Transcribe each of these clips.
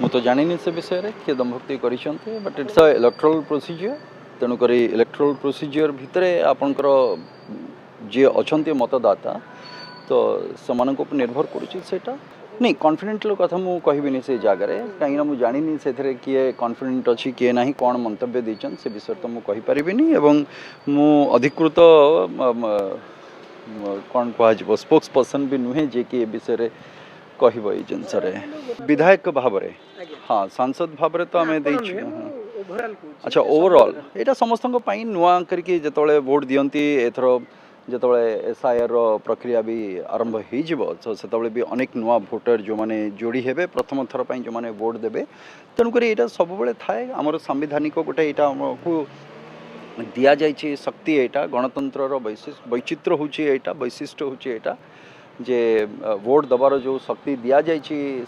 ମୁଁ ତ ଜାଣିନି ସେ ବିଷୟରେ କିଏ ଦମ୍ଭକ୍ତି କରିଛନ୍ତି ବଟ୍ ଇଟ୍ସ ଅ ଇଲେକ୍ଟ୍ରାଲ୍ ପ୍ରୋସିଜିଅର ତେଣୁକରି ଇଲେକ୍ଟ୍ରାଲ୍ ପ୍ରୋସିଜିଅର ଭିତରେ ଆପଣଙ୍କର ଯିଏ ଅଛନ୍ତି ମତଦାତା ତ ସେମାନଙ୍କ ଉପରେ ନିର୍ଭର କରୁଛି ସେଇଟା नहीं कॉन्फिडेंट कथा मु कहबिनी से जगार कहीं मु जानी से किए कॉन्फिडेंट अच्छी किए ना कौन मंतव्य देचन से विषय तो मु कहि परिबिनी एवं मु अधिकृत कौन कह स्पोक्स पर्सन भी नुहे जे कि विषय कहब ये जिनस विधायक भाव हाँ सांसद भाव तो आम अच्छा ओवरऑल यहाँ समस्त नुआ करके जिते वोट दियंती एथर जो एसआईआर प्रक्रिया भी आरंभ हो से भी अनेक नुआ भोटर जो मैंने जोड़ी हे प्रथम थर पर जो मैंने वोट देवे तेणुक यहाँ सब थाए आमर संविधानिक गोटे यहाँ आमको दि जा शक्ति यहाँ गणतंत्र वैचित्र हूँ यहाँ वैशिष्ट्य हूँ यहाँ जे वोट दबार जो शक्ति दि जा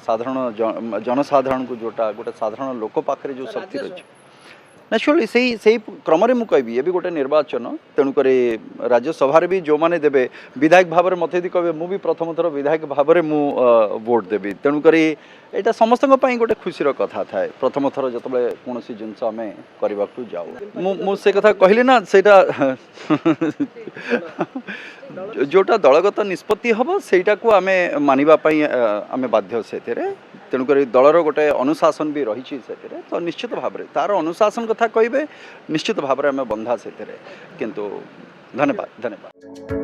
साधारण जनसाधारण को जोटा गोटे साधारण लोक पाखे जो शक्ति रही नेचुराली से क्रम मुझे कहबी ये गोटे निर्वाचन तेणुक राज्यसभा भी जो मैंने देवे विधायक भाव में मत कहे मुझे प्रथम थर विधायक भाव में वोट देवी तेणुक यहाँ समस्त गोटे खुशी कथा थाए प्रथम थर जो कौन जिनस आम करने को जाऊ मुझे कथा कहली ना से जोटा दलगत निष्पत्ति हम सेटा को आम मानवाई आम बाध्य से तेणुक दलर गोटे अनुशासन भी रही तो निश्चित भाव में तार अनुशासन कथा कहे निश्चित भाव में आम बंधा से किंतु धन्यवाद धन्यवाद।